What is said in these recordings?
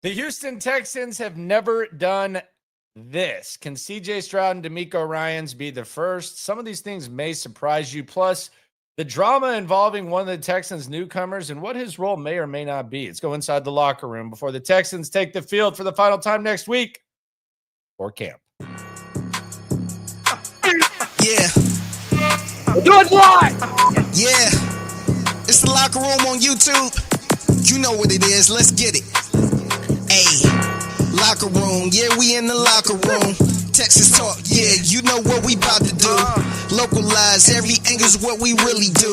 The Houston Texans have never done this. Can CJ Stroud and DeMeco Ryans be the first? Some of these things may surprise you. Plus, the drama involving one of the Texans' newcomers and what his role may or may not be. Let's go inside the locker room before the Texans take the field for the final time next week for camp. Yeah. We'll do it live. Yeah. It's the locker room on YouTube. You know what it is. Let's get it. Hey, locker room, yeah, we in the locker room. Texas talk, yeah, you know what we about to do. Localize, every angle's what we really do.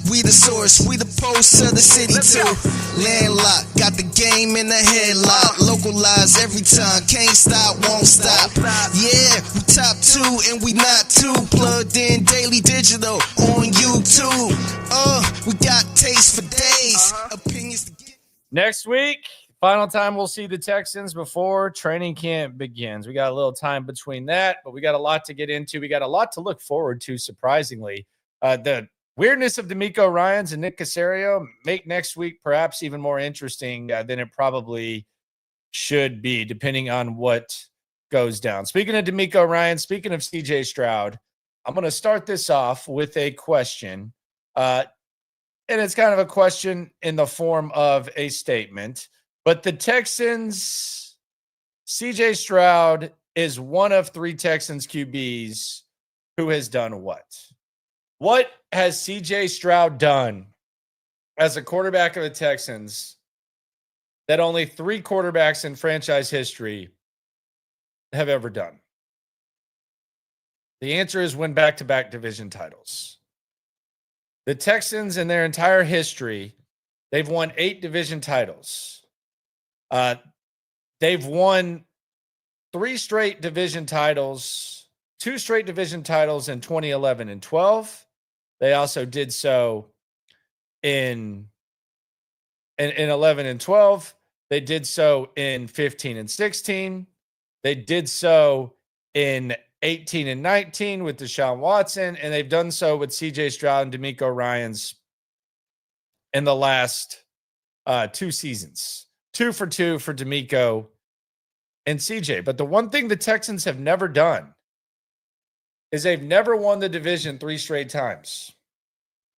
We the source, we the pulse of the city too. Landlocked, got the game in the headlock. Localize every time, can't stop, won't stop. Yeah, we top two and we not too. Plugged in daily digital on YouTube. We got taste for days, opinions to get. Next week, final time we'll see the Texans before training camp begins. We got a little time between that, but we got a lot to get into. We got a lot to look forward to, surprisingly. The weirdness of DeMeco Ryans and Nick Caserio make next week perhaps even more interesting than it probably should be, depending on what goes down. Speaking of DeMeco Ryans, speaking of CJ Stroud, I'm going to start this off with a question. And it's kind of a question in the form of a statement. But the Texans, CJ Stroud is one of three Texans QBs who has done what? What has CJ Stroud done as a quarterback of the Texans that only three quarterbacks in franchise history have ever done? The answer is win back-to-back division titles. The Texans, in their entire history, they've won 8 division titles. They've won 3 straight division titles, 2 straight division titles in 2011 and 12. They also did so in 11 and 12. They did so in 15 and 16. They did so in 18 and 19 with Deshaun Watson, and they've done so with CJ Stroud and DeMeco Ryans in the last 2 seasons. 2 for 2 for DeMeco and CJ. But the one thing the Texans have never done is they've never won the division 3 straight times.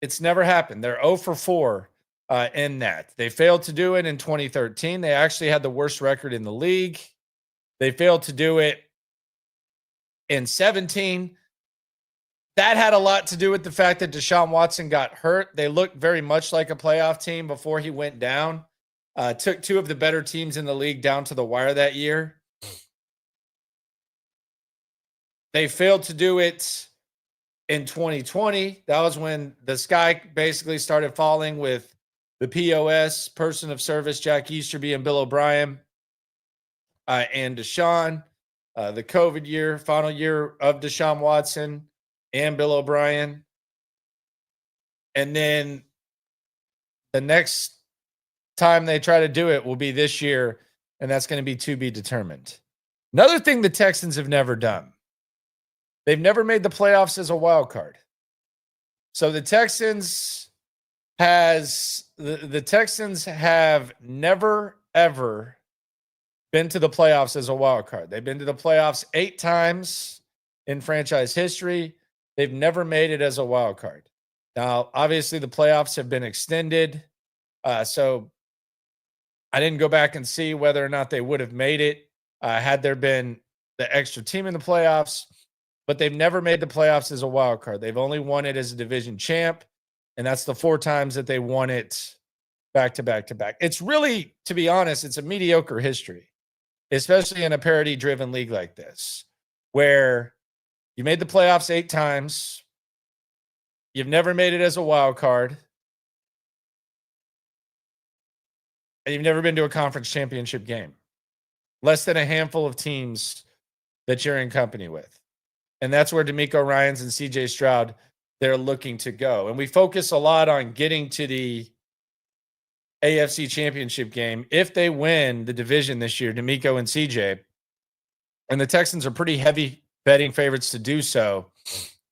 It's never happened. They're 0 for 4 in that. They failed to do it in 2013. They actually had the worst record in the league. They failed to do it in 17. That had a lot to do with the fact that Deshaun Watson got hurt. They looked very much like a playoff team before he went down. Took 2 of the better teams in the league down to the wire that year. They failed to do it in 2020. That was when the sky basically started falling with the POS, person of service, Jack Easterby and Bill O'Brien, and Deshaun. The COVID year, final year of Deshaun Watson and Bill O'Brien. And then the next time they try to do it will be this year, and that's going to be determined. Another thing the Texans have never done, they've never made the playoffs as a wild card. So the Texans have never ever been to the playoffs as a wild card. They've been to the playoffs 8 times in franchise history. They've never made it as a wild card. Now, obviously, the playoffs have been extended, so I didn't go back and see whether or not they would have made it had there been the extra team in the playoffs, but they've never made the playoffs as a wild card. They've only won it as a division champ, and that's the 4 times that they won it back to back to back. It's really, to be honest, it's a mediocre history, especially in a parity-driven league like this, where you made the playoffs 8 times, you've never made it as a wild card, and you've never been to a conference championship game. Less than a handful of teams that you're in company with. And that's where DeMeco Ryans and CJ Stroud, they're looking to go. And we focus a lot on getting to the AFC championship game. If they win the division this year, DeMeco and CJ, and the Texans are pretty heavy betting favorites to do so,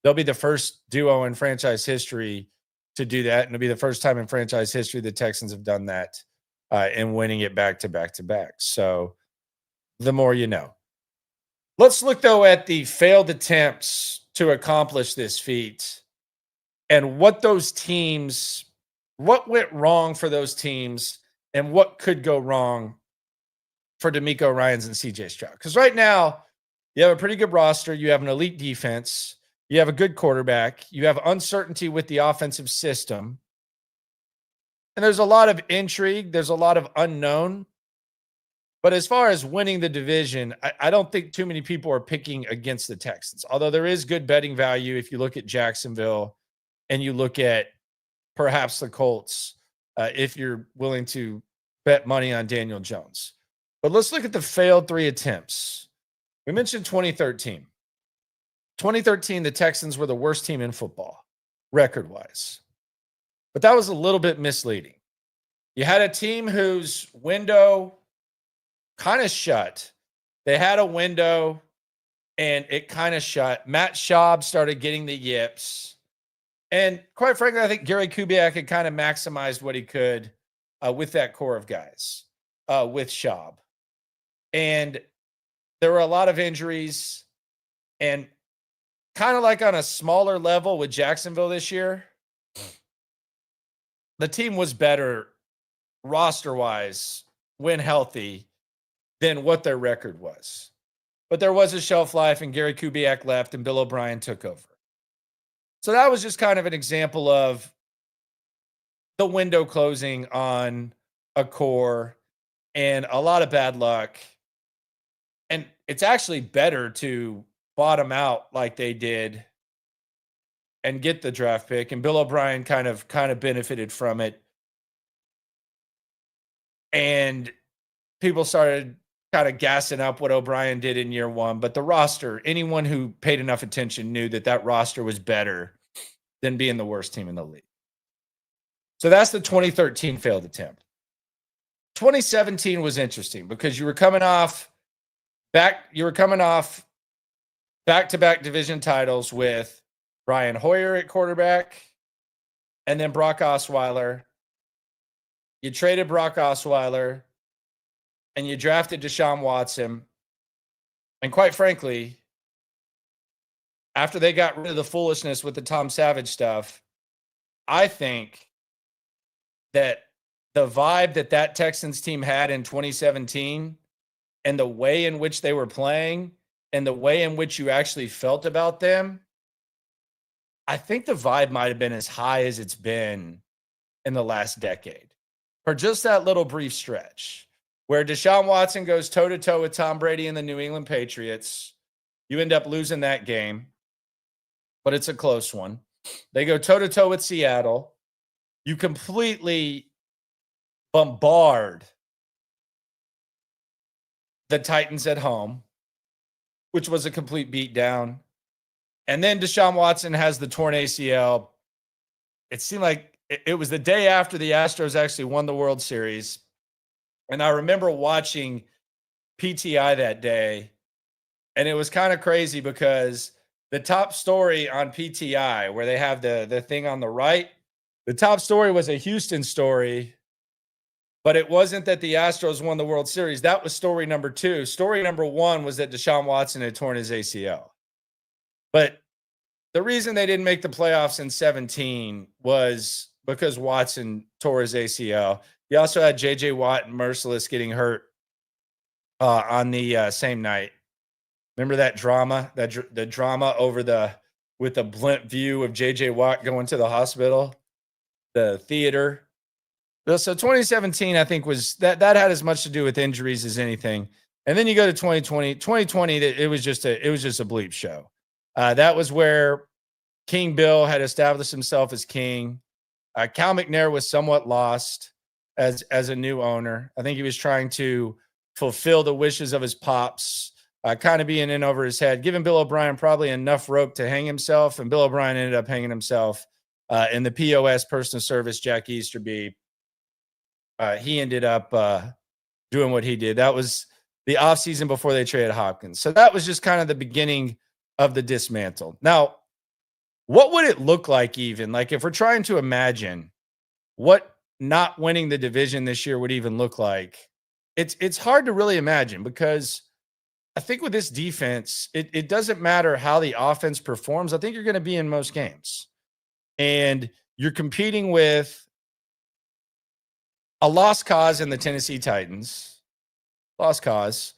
they'll be the first duo in franchise history to do that. And it'll be the first time in franchise history the Texans have done that and winning it back to back to back. So the more you know. Let's look, though, at the failed attempts to accomplish this feat and what went wrong for those teams and what could go wrong for DeMeco Ryans and CJ Stroud. Because right now, you have a pretty good roster. You have an elite defense. You have a good quarterback. You have uncertainty with the offensive system. And there's a lot of intrigue. There's a lot of unknown. But as far as winning the division, I don't think too many people are picking against the Texans. Although there is good betting value if you look at Jacksonville and you look at perhaps the Colts, if you're willing to bet money on Daniel Jones. But let's look at the failed 3 attempts. We mentioned 2013. 2013, the Texans were the worst team in football, record-wise. But that was a little bit misleading. You had a team whose window kind of shut. They had a window, and it kind of shut. Matt Schaub started getting the yips. And quite frankly, I think Gary Kubiak had kind of maximized what he could with that core of guys, with Schaub. And there were a lot of injuries. And kind of like on a smaller level with Jacksonville this year, the team was better roster-wise when healthy than what their record was. But there was a shelf life, and Gary Kubiak left, and Bill O'Brien took over. So that was just kind of an example of the window closing on a core and a lot of bad luck. And it's actually better to bottom out like they did and get the draft pick. And Bill O'Brien kind of benefited from it. And people started kind of gassing up what O'Brien did in year 1. But the roster, anyone who paid enough attention knew that roster was better than being the worst team in the league. So that's the 2013 failed attempt. 2017 was interesting because you were coming off back-to-back division titles with Brian Hoyer at quarterback and then Brock Osweiler. You traded Brock Osweiler and you drafted Deshaun Watson. And quite frankly, after they got rid of the foolishness with the Tom Savage stuff, I think that the vibe that Texans team had in 2017 and the way in which they were playing and the way in which you actually felt about them, I think the vibe might have been as high as it's been in the last decade for just that little brief stretch where Deshaun Watson goes toe-to-toe with Tom Brady and the New England Patriots. You end up losing that game, but it's a close one. They go toe-to-toe with Seattle. You completely bombard the Titans at home, which was a complete beatdown. And then Deshaun Watson has the torn ACL. It seemed like it was the day after the Astros actually won the World Series. And I remember watching PTI that day. And it was kind of crazy because the top story on PTI, where they have the thing on the right, the top story was a Houston story. But it wasn't that the Astros won the World Series. That was story number 2. Story number 1 was that Deshaun Watson had torn his ACL. But the reason they didn't make the playoffs in 17 was because Watson tore his ACL. You also had J.J. Watt and Merciless getting hurt on the same night. Remember that drama? The drama with the blimp view of J.J. Watt going to the hospital, the theater. So 2017, I think, was that had as much to do with injuries as anything. And then you go to 2020. 2020, it was just a bleep show. That was where King Bill had established himself as king. Cal McNair was somewhat lost as a new owner. I think he was trying to fulfill the wishes of his pops, kind of being in over his head, giving Bill O'Brien probably enough rope to hang himself. And Bill O'Brien ended up hanging himself. And the POS, personal service, Jack Easterby, he ended up doing what he did. That was the offseason before they traded Hopkins. So that was just kind of the beginning of the dismantle. Now, what would it look like even? Like if we're trying to imagine what not winning the division this year would even look like. It's hard to really imagine because I think with this defense, it doesn't matter how the offense performs. I think you're going to be in most games. And you're competing with a lost cause in the Tennessee Titans. Lost cause.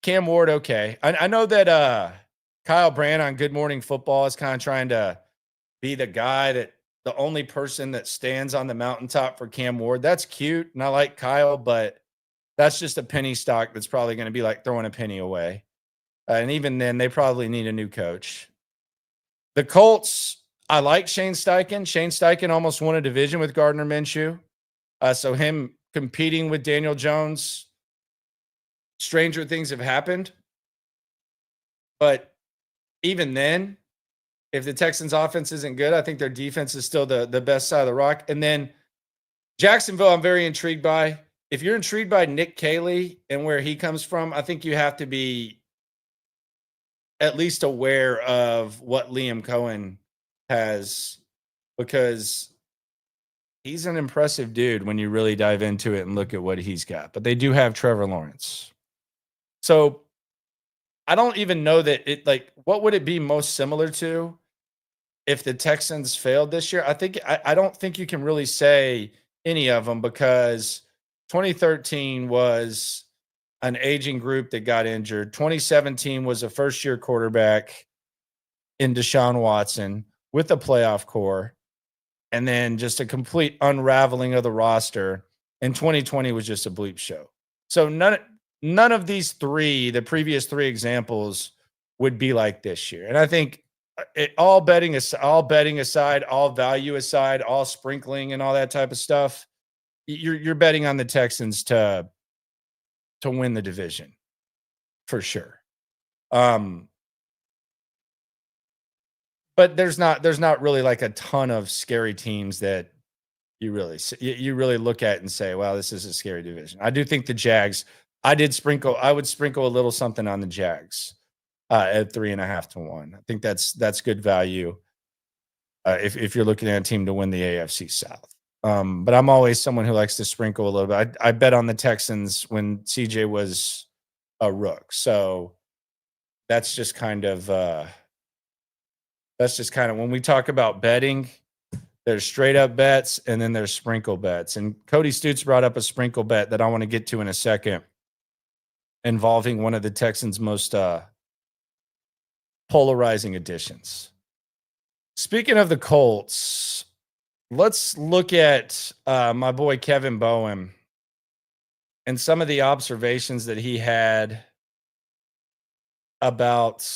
Cam Ward, okay. I know that Kyle Brandt on Good Morning Football is kind of trying to be the guy that the only person that stands on the mountaintop for Cam Ward. That's cute. And I like Kyle, but that's just a penny stock that's probably going to be like throwing a penny away. And even then, they probably need a new coach. The Colts, I like Shane Steichen. Shane Steichen almost won a division with Gardner Minshew. So him competing with Daniel Jones, stranger things have happened. But even then, if the Texans offense isn't good, I think their defense is still the best side of the rock. And then Jacksonville, I'm very intrigued by. If you're intrigued by Nick Caley and where he comes from, I think you have to be at least aware of what Liam Cohen has, because he's an impressive dude when you really dive into it and look at what he's got. But they do have Trevor Lawrence. So I don't even know that it, like, what would it be most similar to if the Texans failed this year? I don't think you can really say any of them, because 2013 was an aging group that got injured. 2017 was a first-year quarterback in Deshaun Watson with a playoff core, and then just a complete unraveling of the roster. And 2020 was just a bleep show. So none of these three, the previous three examples, would be like this year. And I think all betting aside, all value aside, all sprinkling and all that type of stuff, you're betting on the Texans to win the division for sure. But there's not really like a ton of scary teams that you really look at and say, wow, this is a scary division. I do think the Jags, I would sprinkle a little something on the Jags at 3.5 to 1. I think that's good value if you're looking at a team to win the AFC South. But I'm always someone who likes to sprinkle a little bit. I bet on the Texans when CJ was a rook. So that's just kind of when we talk about betting, there's straight up bets and then there's sprinkle bets. And Cody Stutes brought up a sprinkle bet that I want to get to in a second, involving one of the Texans' most polarizing additions. Speaking of the Colts, let's look at my boy Kevin Bowen and some of the observations that he had about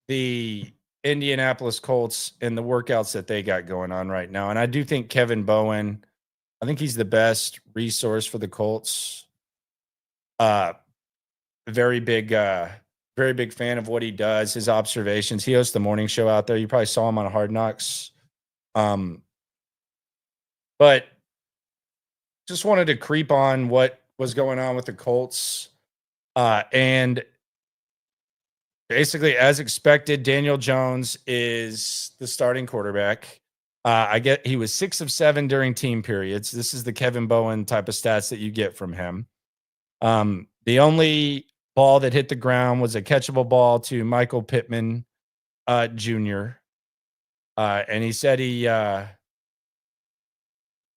the Indianapolis Colts and the workouts that they got going on right now. And I do think Kevin Bowen, I think he's the best resource for the Colts. Very big fan of what he does, his observations. He hosts the morning show out there. You probably saw him on Hard Knocks. But just wanted to creep on what was going on with the Colts. And basically, as expected, Daniel Jones is the starting quarterback. He was 6 of 7 during team periods. This is the Kevin Bowen type of stats that you get from him. The only ball that hit the ground was a catchable ball to Michael Pittman Jr. And he said he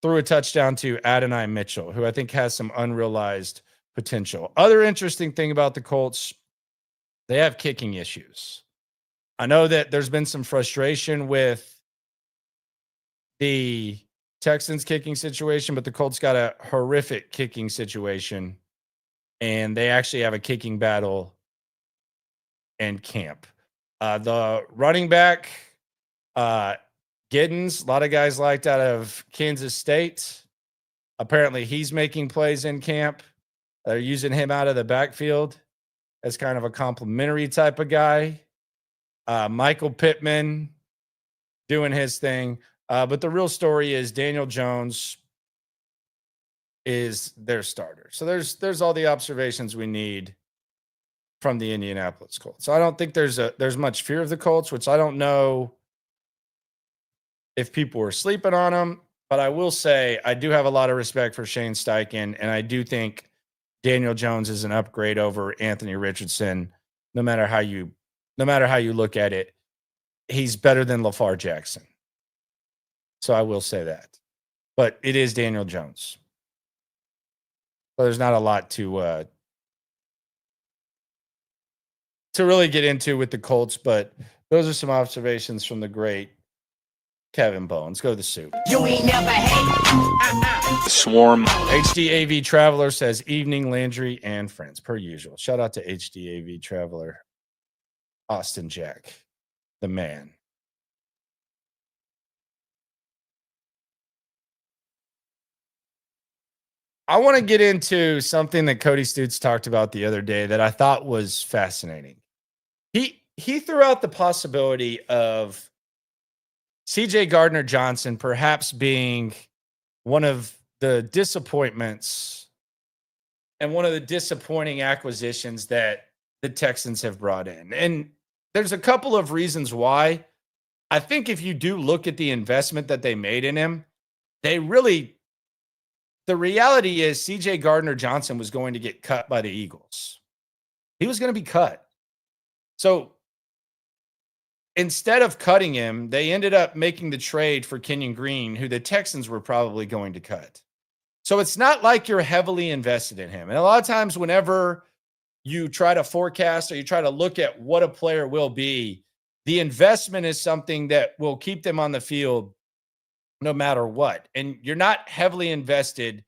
threw a touchdown to Adonai Mitchell, who I think has some unrealized potential. Other interesting thing about the Colts, they have kicking issues. I know that there's been some frustration with the Texans kicking situation, but the Colts got a horrific kicking situation, and they actually have a kicking battle in camp. The running back, Giddens, a lot of guys liked out of Kansas State. Apparently he's making plays in camp. They're using him out of the backfield as kind of a complimentary type of guy. Michael Pittman doing his thing. But the real story is Daniel Jones is their starter. So there's all the observations we need from the Indianapolis Colts. So I don't think there's much fear of the Colts, which I don't know if people were sleeping on them. But I will say I do have a lot of respect for Shane Steichen, and I do think Daniel Jones is an upgrade over Anthony Richardson. No matter how you look at it, he's better than LaFar Jackson. So I will say that. But it is Daniel Jones. So there's not a lot to really get into with the Colts, but those are some observations from the great Kevin Bones. Go to the soup. You ain't never hate. Swarm. HDAV Traveler says, evening, Landry and friends, per usual. Shout out to HDAV Traveler. Austin Jack, the man. I want to get into something that Cody Stutes talked about the other day that I thought was fascinating. He threw out the possibility of CJ Gardner-Johnson perhaps being one of the disappointments and one of the disappointing acquisitions that the Texans have brought in. And there's a couple of reasons why. I think if you do look at the investment that they made in him, the reality is CJ Gardner-Johnson was going to get cut by the Eagles. He was going to be cut. So instead of cutting him, they ended up making the trade for Kenyon Green, who the Texans were probably going to cut. So it's not like you're heavily invested in him. And a lot of times whenever you try to forecast or you try to look at what a player will be, the investment is something that will keep them on the field no matter what. And you're not heavily invested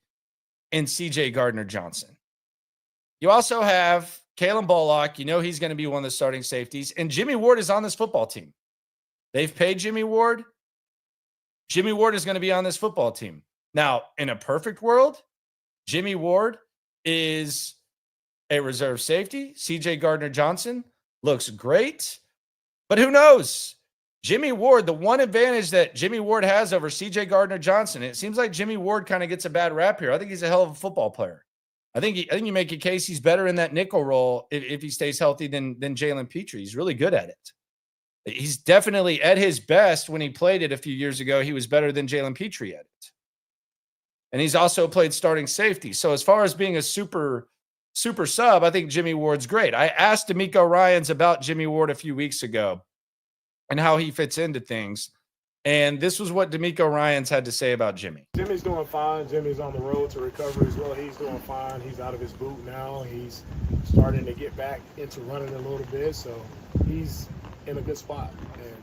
in CJ Gardner-Johnson. You also have Kalen Bullock. You know he's going to be one of the starting safeties. And Jimmy Ward is on this football team. They've paid Jimmy Ward. Jimmy Ward is going to be on this football team. Now, in a perfect world, Jimmy Ward is a reserve safety. CJ Gardner-Johnson looks great. But who knows? Jimmy Ward, the one advantage that Jimmy Ward has over CJ Gardner-Johnson, it seems like Jimmy Ward kind of gets a bad rap here. I think he's a hell of a football player. I think you make a case he's better in that nickel role if he stays healthy than Jalen Petrie. He's really good at it. He's definitely at his best when he played it a few years ago. He was better than Jalen Petrie at it. And he's also played starting safety. So as far as being a super sub, I think Jimmy Ward's great. I asked DeMeco Ryans about Jimmy Ward a few weeks ago and how he fits into things. And this was what DeMeco Ryans had to say about Jimmy. Jimmy's doing fine. Jimmy's on the road to recovery as well. He's doing fine. He's out of his boot now. He's starting to get back into running a little bit. So he's in a good spot. And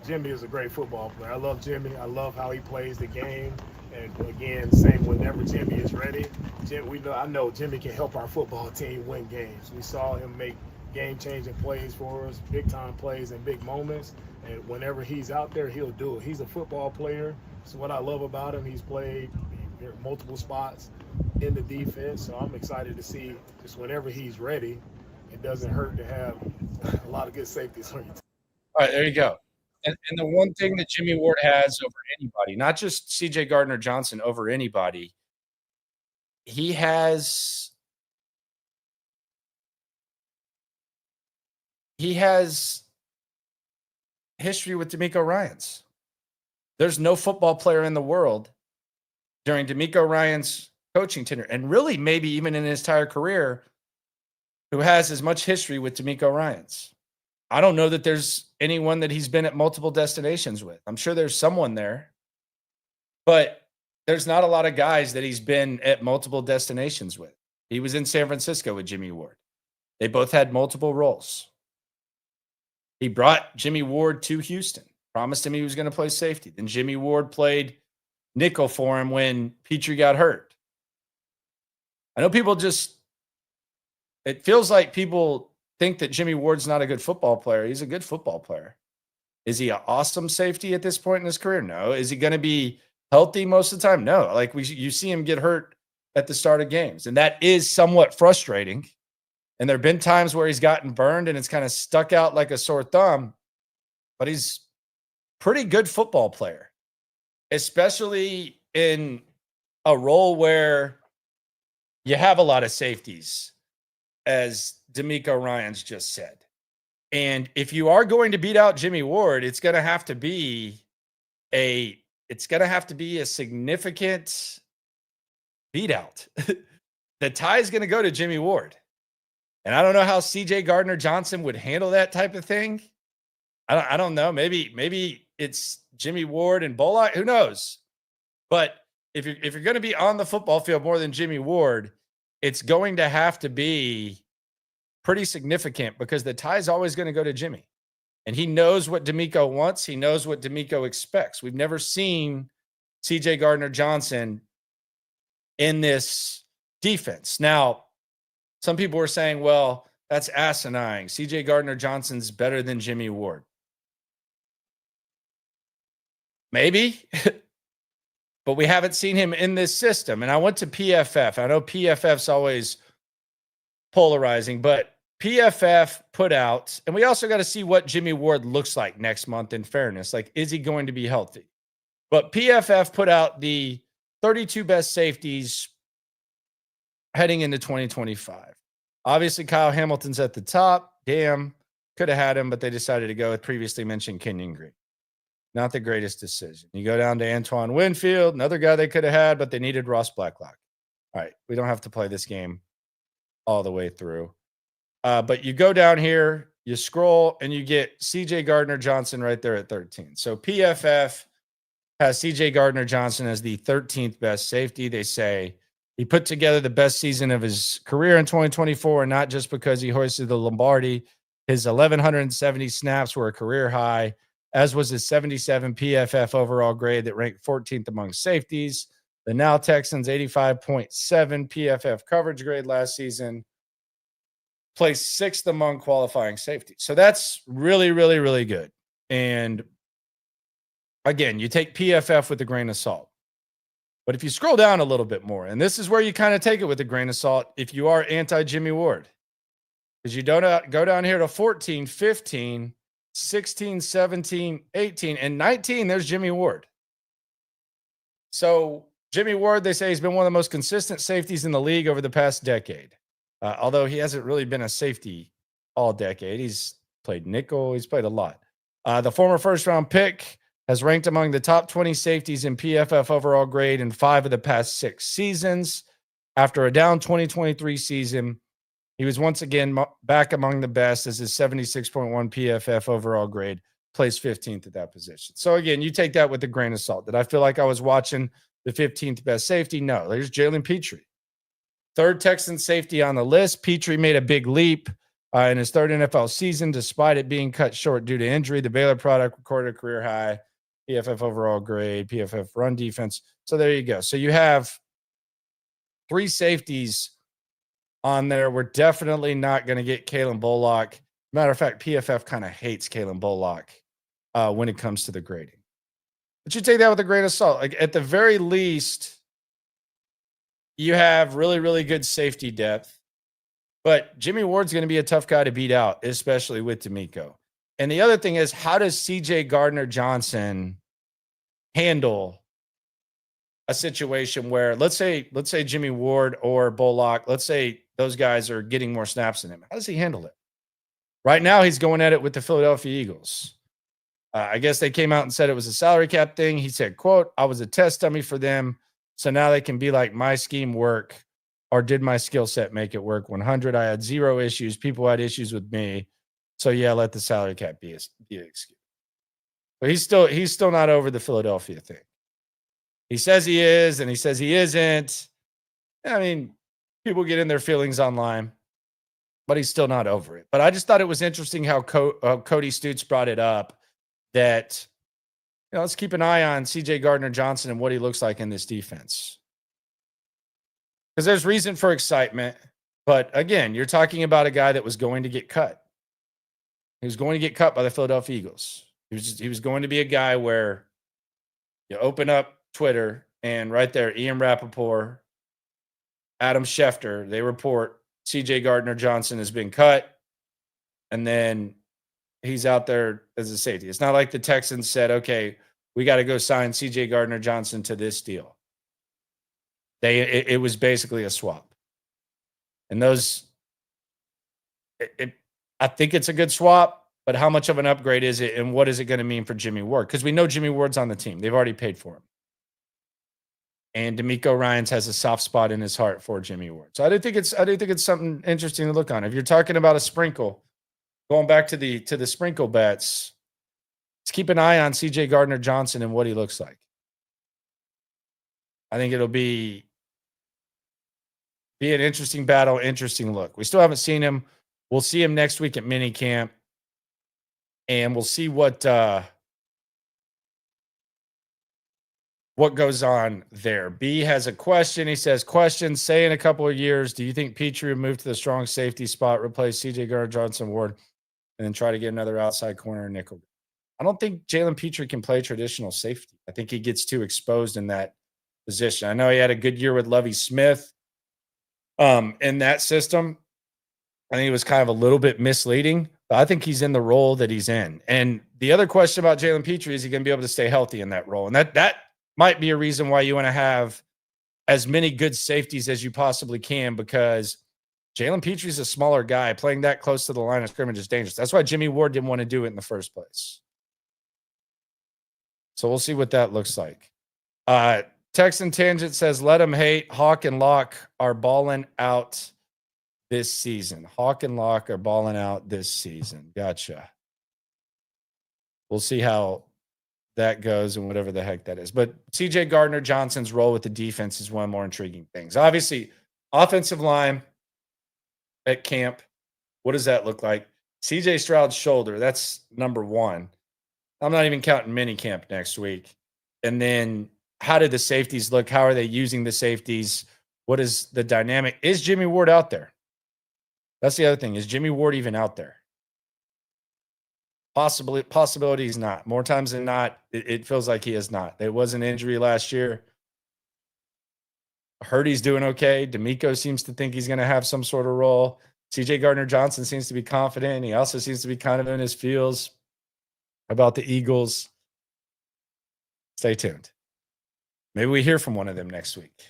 Jimmy is a great football player. I love Jimmy. I love how he plays the game. And again, same whenever Jimmy is ready. I know Jimmy can help our football team win games. We saw him make game-changing plays for us, big-time plays and big moments. And whenever he's out there, he'll do it. He's a football player. So what I love about him, he's played multiple spots in the defense. So I'm excited to see just whenever he's ready, it doesn't hurt to have a lot of good safeties on your team. All right, there you go. And the one thing that Jimmy Ward has over anybody, not just CJ Gardner-Johnson, over anybody, he has history with DeMeco Ryans. There's no football player in the world during DeMeco Ryans' coaching tenure, and really maybe even in his entire career, who has as much history with DeMeco Ryans. I don't know that there's anyone that he's been at multiple destinations with. I'm sure there's someone there, but there's not a lot of guys that he's been at multiple destinations with. He was in San Francisco with Jimmy Ward. They both had multiple roles. He brought Jimmy Ward to Houston, promised him he was going to play safety. Then Jimmy Ward played nickel for him when Petrie got hurt. I know it feels like people think that Jimmy Ward's not a good football player. He's a good football player. Is he an awesome safety at this point in his career? No. Is he going to be healthy most of the time? No. Like you see him get hurt at the start of games, and that is somewhat frustrating. And there have been times where he's gotten burned and it's kind of stuck out like a sore thumb, but he's pretty good football player, especially in a role where you have a lot of safeties, as DeMeco Ryans just said. And if you are going to beat out Jimmy Ward, it's going to have to be a it's going to have to be a significant beat out. The tie is going to go to Jimmy Ward. And I don't know how CJ Gardner-Johnson would handle that type of thing. I don't know. Maybe it's Jimmy Ward and Bullock. Who knows? But if you're going to be on the football field more than Jimmy Ward, it's going to have to be pretty significant because the tie is always going to go to Jimmy. And he knows what DeMeco wants. He knows what DeMeco expects. We've never seen CJ Gardner-Johnson in this defense. Now, some people were saying, well, that's asinine. CJ Gardner-Johnson's better than Jimmy Ward. Maybe, but we haven't seen him in this system. And I went to PFF. I know PFF's always polarizing, but PFF put out, and we also got to see what Jimmy Ward looks like next month in fairness. Like, is he going to be healthy? But PFF put out the 32 best safeties heading into 2025. Obviously, Kyle Hamilton's at the top. Damn, could have had him, but they decided to go with previously mentioned Kenyon Green. Not the greatest decision. You go down to Antoine Winfield, another guy they could have had, but they needed Ross Blacklock. All right, we don't have to play this game all the way through. But you go down here, you scroll, and you get CJ Gardner-Johnson right there at 13. So PFF has CJ Gardner-Johnson as the 13th best safety. They say he put together the best season of his career in 2024, and not just because he hoisted the Lombardi. His 1,170 snaps were a career high, as was his 77 PFF overall grade that ranked 14th among safeties. The now Texans 85.7 PFF coverage grade last season, placed 6th among qualifying safeties. So that's really, really, really good. And again, you take PFF with a grain of salt. But if you scroll down a little bit more, and this is where you kind of take it with a grain of salt if you are anti-Jimmy Ward, because you don't go down here to 14, 15, 16, 17, 18, and 19, there's Jimmy Ward. So Jimmy Ward, they say, he's been one of the most consistent safeties in the league over the past decade. Although he hasn't really been a safety all decade. He's played nickel. He's played a lot. The former first-round pick has ranked among the top 20 safeties in PFF overall grade in 5 of the past 6 seasons. After a down 2023 season, he was once again back among the best as his 76.1 PFF overall grade, placed 15th at that position. So again, you take that with a grain of salt. Did I feel like I was watching the 15th best safety? No. There's Jalen Petrie. 3rd Texan safety on the list. Petrie made a big leap in his 3rd NFL season, despite it being cut short due to injury. The Baylor product recorded a career high PFF overall grade, PFF run defense. So there you go. So you have 3 safeties on there. We're definitely not going to get Kalen Bullock. Matter of fact, PFF kind of hates Kalen Bullock when it comes to the grading. But you take that with a grain of salt. Like, at the very least, you have really, really good safety depth. But Jimmy Ward's going to be a tough guy to beat out, especially with DeMeco. And the other thing is, how does CJ Gardner-Johnson handle a situation where, let's say Jimmy Ward or Bullock, let's say those guys are getting more snaps than him. How does he handle it? Right now, he's going at it with the Philadelphia Eagles. I guess they came out and said it was a salary cap thing. He said, quote, "I was a test dummy for them. So now they can be like, my scheme work, or did my skill set make it work? 100, I had 0 issues. People had issues with me. So yeah, let the salary cap be an excuse." But he's still not over the Philadelphia thing. He says he is, and he says he isn't. I mean, people get in their feelings online, but he's still not over it. But I just thought it was interesting how Cody Stutes brought it up that, let's keep an eye on CJ Gardner-Johnson and what he looks like in this defense. Because there's reason for excitement. But again, you're talking about a guy that was going to get cut. He was going to get cut by the Philadelphia Eagles. He was going to be a guy where you open up Twitter and right there, Ian Rappaport, Adam Schefter, they report CJ Gardner-Johnson has been cut. And then he's out there as a safety. It's not like the Texans said, okay, we got to go sign CJ Gardner-Johnson to this deal. It was basically a swap. And I think it's a good swap, but how much of an upgrade is it, and what is it going to mean for Jimmy Ward? Because we know Jimmy Ward's on the team. They've already paid for him. And DeMeco Ryans has a soft spot in his heart for Jimmy Ward. So I do think it's something interesting to look on. If you're talking about a sprinkle, going back to the sprinkle bets, let's keep an eye on CJ Gardner-Johnson and what he looks like. I think it'll be an interesting battle, interesting look. We still haven't seen him. We'll see him next week at minicamp, and we'll see what goes on there. B has a question. He says, question, say in a couple of years, do you think Petrie would move to the strong safety spot, replace CJ Gardner-Johnson Ward, and then try to get another outside corner nickel? I don't think Jalen Petrie can play traditional safety. I think he gets too exposed in that position. I know he had a good year with Lovie Smith in that system. I think it was kind of a little bit misleading, but I think he's in the role that he's in. And the other question about Jalen Petrie is he going to be able to stay healthy in that role? And that might be a reason why you want to have as many good safeties as you possibly can, because Jalen Petrie is a smaller guy. Playing that close to the line of scrimmage is dangerous. That's why Jimmy Ward didn't want to do it in the first place. So we'll see what that looks like. Texan Tangent says, let him hate. Hawk and Lock are balling out this season. Hawk and Lock are balling out this season. Gotcha. We'll see how that goes and whatever the heck that is. But CJ Gardner-Johnson's role with the defense is one of the more intriguing things. Obviously, offensive line at camp, what does that look like? CJ Stroud's shoulder, that's number one. I'm not even counting mini camp next week. And then how did the safeties look? How are they using the safeties? What is the dynamic? Is Jimmy Ward out there? That's the other thing. Is Jimmy Ward even out there? Possibility he's not. More times than not, it feels like he is not. There was an injury last year. Heard he's doing okay. DeMeco seems to think he's going to have some sort of role. CJ Gardner-Johnson seems to be confident. He also seems to be kind of in his feels about the Eagles. Stay tuned. Maybe we hear from one of them next week.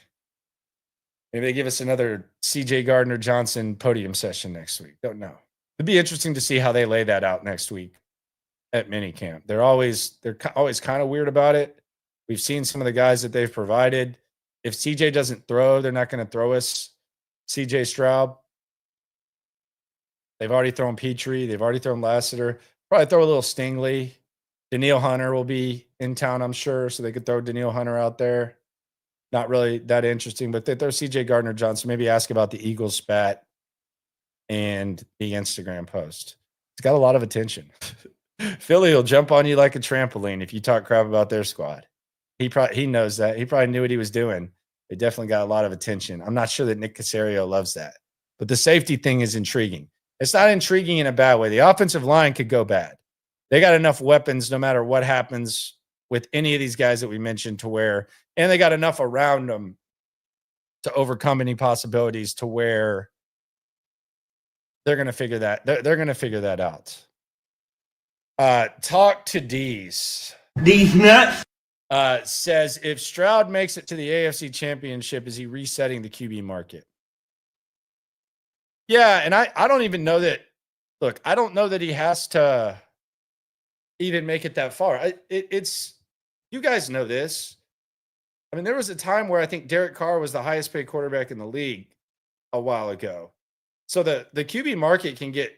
Maybe they give us another CJ Gardner-Johnson podium session next week. Don't know. It'd be interesting to see how they lay that out next week at minicamp. They're always kind of weird about it. We've seen some of the guys that they've provided. If CJ doesn't throw, they're not going to throw us CJ Stroud. They've already thrown Petrie. They've already thrown Lassiter. Probably throw a little Stingley. Daniil Hunter will be in town, I'm sure, so they could throw Daniil Hunter out there. Not really that interesting, but they throw CJ Gardner-Johnson. Maybe ask about the Eagles spat and the Instagram post. It's got a lot of attention. Philly will jump on you like a trampoline if you talk crap about their squad. He knows that. He probably knew what he was doing. They definitely got a lot of attention. I'm not sure that Nick Caserio loves that. But the safety thing is intriguing. It's not intriguing in a bad way. The offensive line could go bad. They got enough weapons no matter what happens with any of these guys that we mentioned to where, and they got enough around them to overcome any possibilities to where they're going to figure that. They're going to figure that out. Talk to D's. These nuts. Says, if Stroud makes it to the AFC Championship, is he resetting the QB market? Yeah, and I don't even know that. Look, I don't know that he has to even make it that far. It's you guys know this. I mean, there was a time where I think Derek Carr was the highest paid quarterback in the league a while ago. So the QB market can get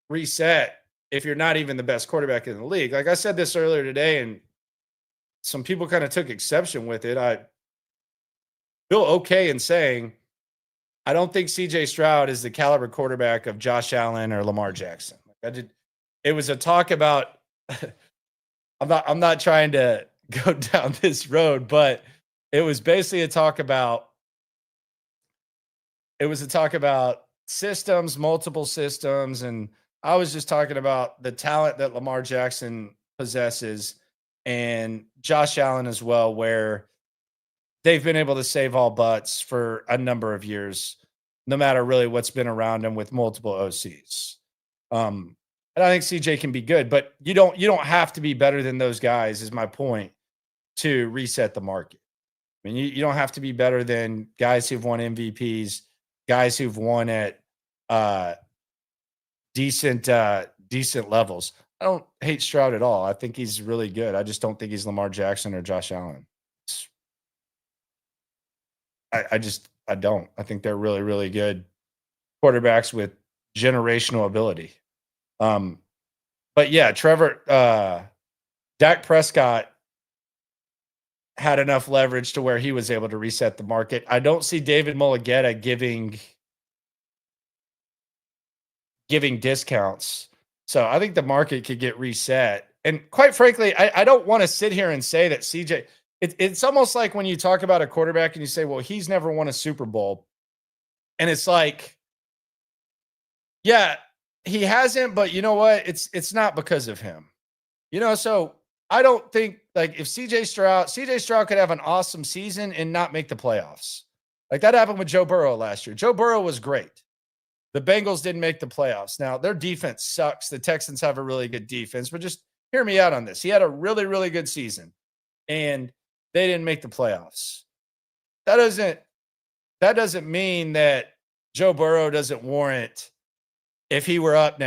reset if you're not even the best quarterback in the league. Like I said this earlier today, and some people kind of took exception with it. I feel okay in saying I don't think CJ Stroud is the caliber quarterback of Josh Allen or Lamar Jackson. It was a talk about I'm not trying to go down this road, but it was basically a talk about systems, multiple systems, and I was just talking about the talent that Lamar Jackson possesses and Josh Allen as well, where they've been able to save all butts for a number of years, no matter really what's been around them with multiple OCs. And I think CJ can be good, but you don't have to be better than those guys, is my point, to reset the market. I mean, you don't have to be better than guys who've won MVPs, guys who've won at decent decent levels. I don't hate Stroud at all. I think he's really good. I just don't think he's Lamar Jackson or Josh Allen. I don't. I think they're really, really good quarterbacks with generational ability. But yeah, Dak Prescott had enough leverage to where he was able to reset the market. I don't see David Mulligetta giving discounts. So I think the market could get reset. And quite frankly, I don't want to sit here and say that CJ, it's almost like when you talk about a quarterback and you say, well, he's never won a Super Bowl. And it's like, yeah, he hasn't, but you know what? It's not because of him. So I don't think like if CJ Stroud could have an awesome season and not make the playoffs. Like that happened with Joe Burrow last year. Joe Burrow was great. The Bengals didn't make the playoffs. Now, their defense sucks. The Texans have a really good defense, but just hear me out on this. He had a really, really good season, and they didn't make the playoffs. That doesn't mean that Joe Burrow doesn't warrant, if he were up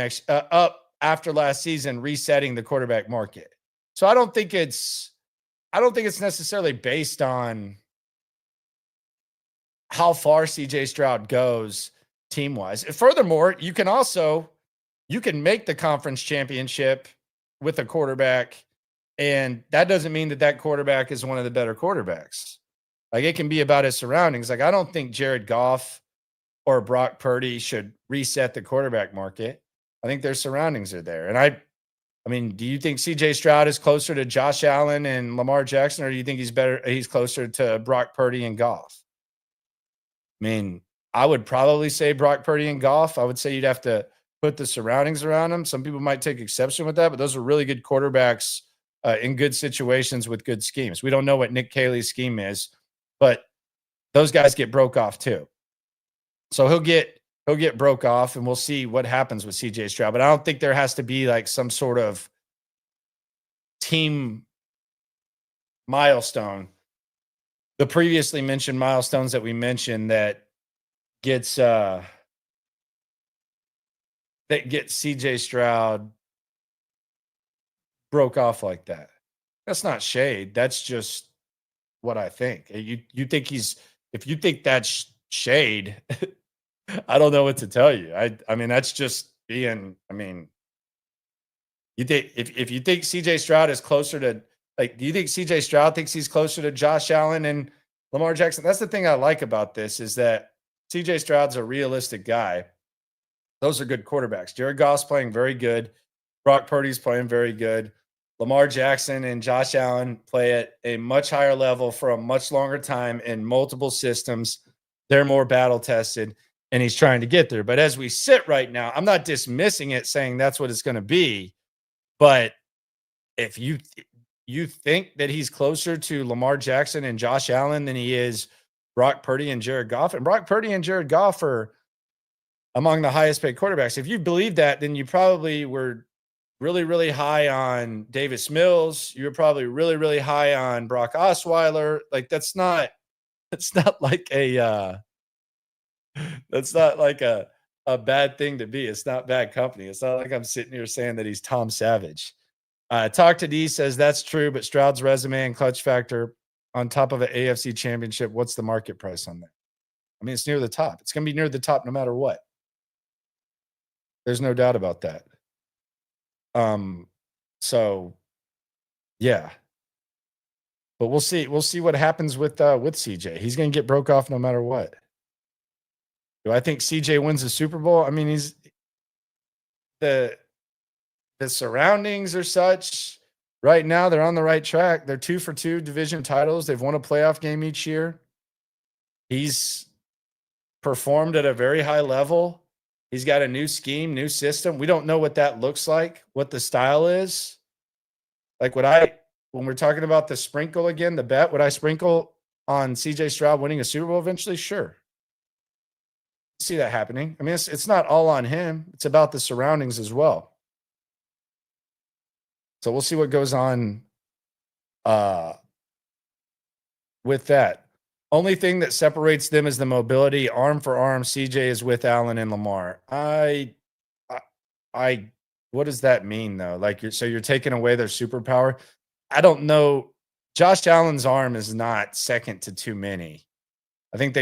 after last season, resetting the quarterback market. So I don't think it's necessarily based on how far CJ Stroud goes team-wise. Furthermore, you can make the conference championship with a quarterback, and that doesn't mean that quarterback is one of the better quarterbacks. Like it can be about his surroundings. Like I don't think Jared Goff or Brock Purdy should reset the quarterback market. I think their surroundings are there. And I mean, do you think CJ Stroud is closer to Josh Allen and Lamar Jackson, or do you think he's closer to Brock Purdy and Goff? I mean, I would probably say Brock Purdy and Goff. I would say you'd have to put the surroundings around them. Some people might take exception with that, but those are really good quarterbacks in good situations with good schemes. We don't know what Nick Caley's scheme is, but those guys get broke off too. So he'll get broke off, and we'll see what happens with CJ Stroud. But I don't think there has to be like some sort of team milestone. The previously mentioned milestones that we mentioned that gets CJ Stroud broke off like that. That's not shade. That's just what I think. You think if you think that's shade, I don't know what to tell you. I mean, that's just being, I mean, you think if you think CJ Stroud is closer to, like, do you think CJ Stroud thinks he's closer to Josh Allen and Lamar Jackson? That's the thing I like about this, is that CJ Stroud's a realistic guy. Those are good quarterbacks. Jared Goff's playing very good. Brock Purdy's playing very good. Lamar Jackson and Josh Allen play at a much higher level for a much longer time in multiple systems. They're more battle tested, and he's trying to get there. But as we sit right now, I'm not dismissing it, saying that's what it's going to be. But if you think that he's closer to Lamar Jackson and Josh Allen than he is Brock Purdy and Jared Goff, and Brock Purdy and Jared Goff are among the highest paid quarterbacks. If you believe that, then you probably were really, really high on Davis Mills. You're probably really, really high on Brock Osweiler. Like that's not like a bad thing to be. It's not bad company. It's not like I'm sitting here saying that he's Tom Savage. Talk to D says that's true, but Stroud's resume and clutch factor on top of an AFC championship, what's the market price on that? I mean, it's near the top. It's going to be near the top no matter what. There's no doubt about that. So yeah. But we'll see. We'll see what happens with CJ. He's going to get broke off no matter what. Do I think CJ wins the Super Bowl? I mean, he's the surroundings are such right now. They're on the right track. They're 2 for 2 division titles. They've won a playoff game each year. He's performed at a very high level. He's got a new scheme, new system. We don't know what that looks like, what the style is. Like when we're talking about the sprinkle again, the bet, would I sprinkle on CJ Stroud winning a Super Bowl eventually? Sure. See that happening. I mean, it's not all on him. It's about the surroundings as well. So we'll see what goes on with that. Only thing that separates them is the mobility. Arm for arm, CJ is with Allen and Lamar. I what does that mean though? Like you're taking away their superpower. I don't know. Josh Allen's arm is not second to too many. I think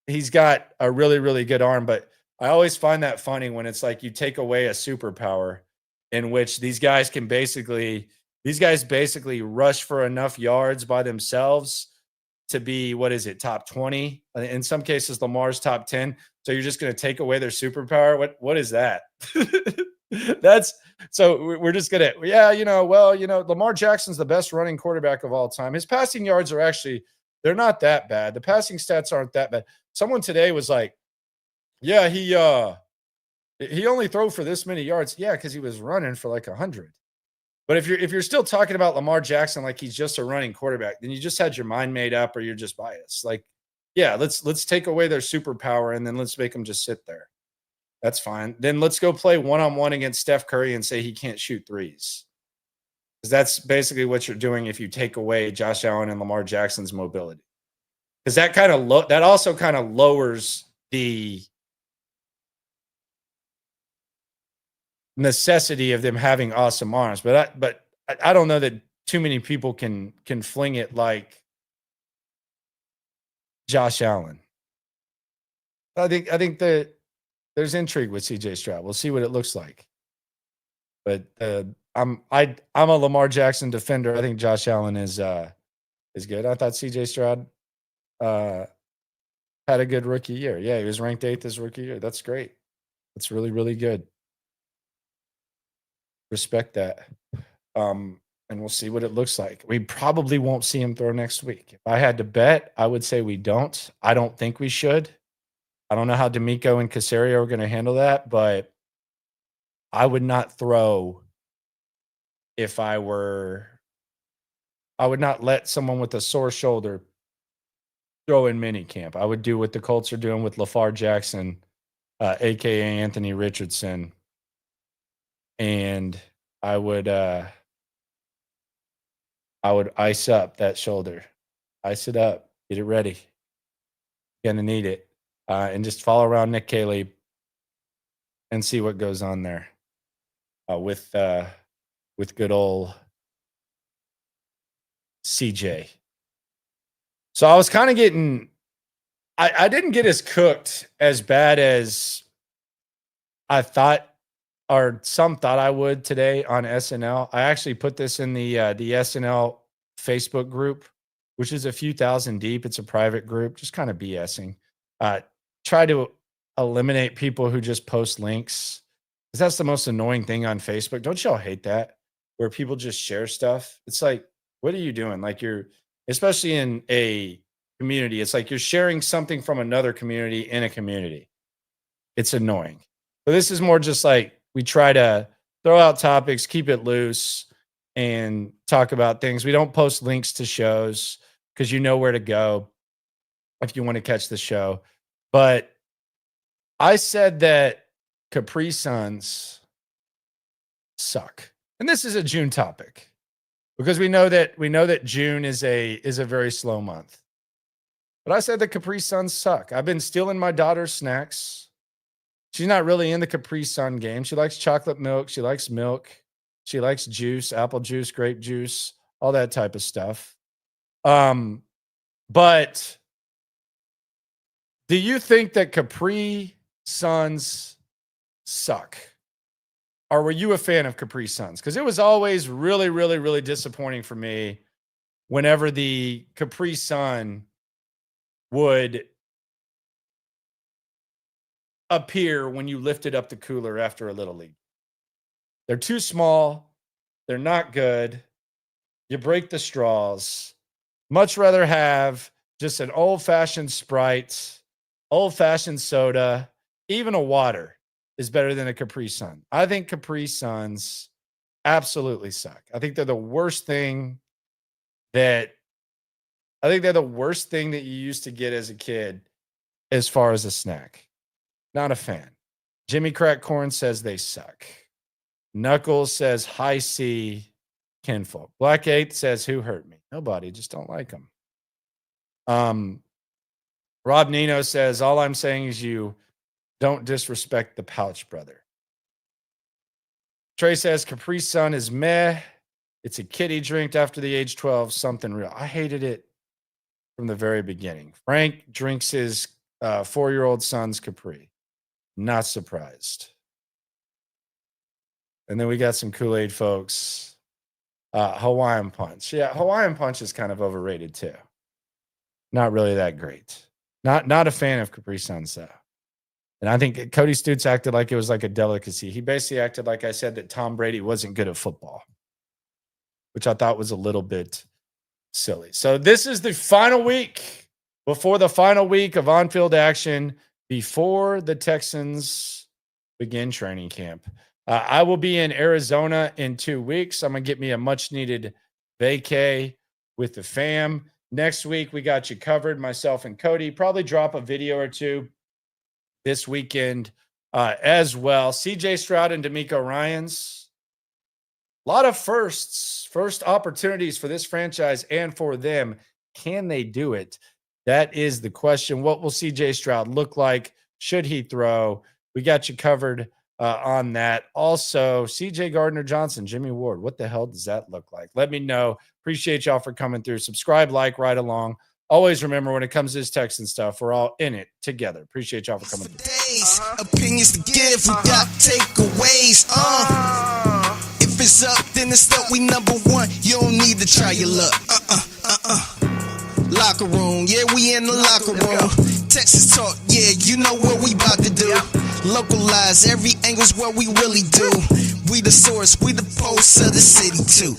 he's got a really, really good arm, but I always find that funny when it's like you take away a superpower in which these guys basically rush for enough yards by themselves to be, what is it, top 20? In some cases, Lamar's top 10. So you're just going to take away their superpower. What is that? That's so we're just gonna, Lamar Jackson's the best running quarterback of all time. His passing yards are actually, they're not that bad. The passing stats aren't that bad. Someone today was like, yeah, he only threw for this many yards. Yeah, because he was running for like 100. But if you're still talking about Lamar Jackson like he's just a running quarterback, then you just had your mind made up or you're just biased. Like, yeah, let's take away their superpower and then let's make them just sit there. That's fine. Then let's go play one-on-one against Steph Curry and say he can't shoot threes. Because that's basically what you're doing if you take away Josh Allen and Lamar Jackson's mobility. Because that also kind of lowers the necessity of them having awesome arms. But I don't know that too many people can fling it like Josh Allen. I think that there's intrigue with CJ Stroud. We'll see what it looks like. But I'm a Lamar Jackson defender. I think Josh Allen is good. I thought CJ Stroud had a good rookie year. Yeah, he was ranked 8th his rookie year. That's great. That's really, really good. Respect that. And we'll see what it looks like. We probably won't see him throw next week. If I had to bet, I would say we don't. I don't think we should. I don't know how DeMeco and Casario are going to handle that, but I would not throw if I would not let someone with a sore shoulder throw in minicamp. I would do what the Colts are doing with LaFar Jackson, a.k.a. Anthony Richardson, and I would ice up that shoulder. Ice it up. Get it ready. Gonna need it. And just follow around Nick Caley and see what goes on there with good old CJ. So I was kind of getting I didn't get as cooked as bad as I thought or some thought I would today on SNL. I actually put this in the SNL Facebook group, which is a few thousand deep. It's a private group, just kind of BSing. Try to eliminate people who just post links, because that's the most annoying thing on Facebook. Don't y'all hate that? Where people just share stuff. It's like, what are you doing? Like especially in a community, it's like you're sharing something from another community in a community. It's annoying. But this is more just like, we try to throw out topics, keep it loose, and talk about things. We don't post links to shows because you know where to go if you want to catch the show. But I said that Capri Suns suck. And this is a June topic because we know that June is a very slow month. But I said that Capri Suns suck. I've been stealing my daughter's snacks. She's not really in the Capri Sun game. She likes chocolate milk. She likes milk. She likes juice, apple juice, grape juice, all that type of stuff. But do you think that Capri Suns suck? Or were you a fan of Capri Suns? Because it was always really, really, really disappointing for me whenever the Capri Sun would appear when you lifted up the cooler after a Little League. They're too small. They're not good. You break the straws. Much rather have just an old-fashioned Sprite, old-fashioned soda, even a water is better than a Capri Sun. I think Capri Suns absolutely suck. I think they're the worst thing that you used to get as a kid as far as a snack. Not a fan. Jimmy Crack Corn says they suck. Knuckles says high C kinfolk. Black 8 says who hurt me? Nobody, just don't like them. Rob Nino says all I'm saying is you don't disrespect the Pouch Brother. Trey says Capri Sun is meh. It's a kiddie drink after the age 12, something real. I hated it from the very beginning. Frank drinks his 4-year-old son's Capri. Not surprised. And then we got some Kool-Aid folks. Hawaiian Punch. Yeah, Hawaiian Punch is kind of overrated too. Not really that great. Not a fan of Capri Sun, so. And I think Cody Stutes acted like it was like a delicacy. He basically acted like I said that Tom Brady wasn't good at football, which I thought was a little bit silly. So this is the final week before the final week of on-field action before the Texans begin training camp. I will be in Arizona in 2 weeks. I'm going to get me a much-needed vacay with the fam. Next week, we got you covered, myself and Cody. Probably drop a video or two this weekend as well. CJ Stroud and DeMeco Ryans. A lot of first opportunities for this franchise and for them. Can they do it? That is the question. What will CJ Stroud look like? Should he throw? We got you covered on that. Also, CJ Gardner-Johnson, Jimmy Ward. What the hell does that look like? Let me know. Appreciate y'all for coming through. Subscribe, like, right along. Always remember, when it comes to this Texan stuff, we're all in it together. Appreciate y'all for coming through. Opinions to give, we got takeaways. If it's up, then it's up. We number one. You don't need to try your luck. Locker room, yeah, we in the locker room. Texas talk, yeah, you know what we about to do. Localize, every angle's what we really do. We the source, we the pulse of the city too.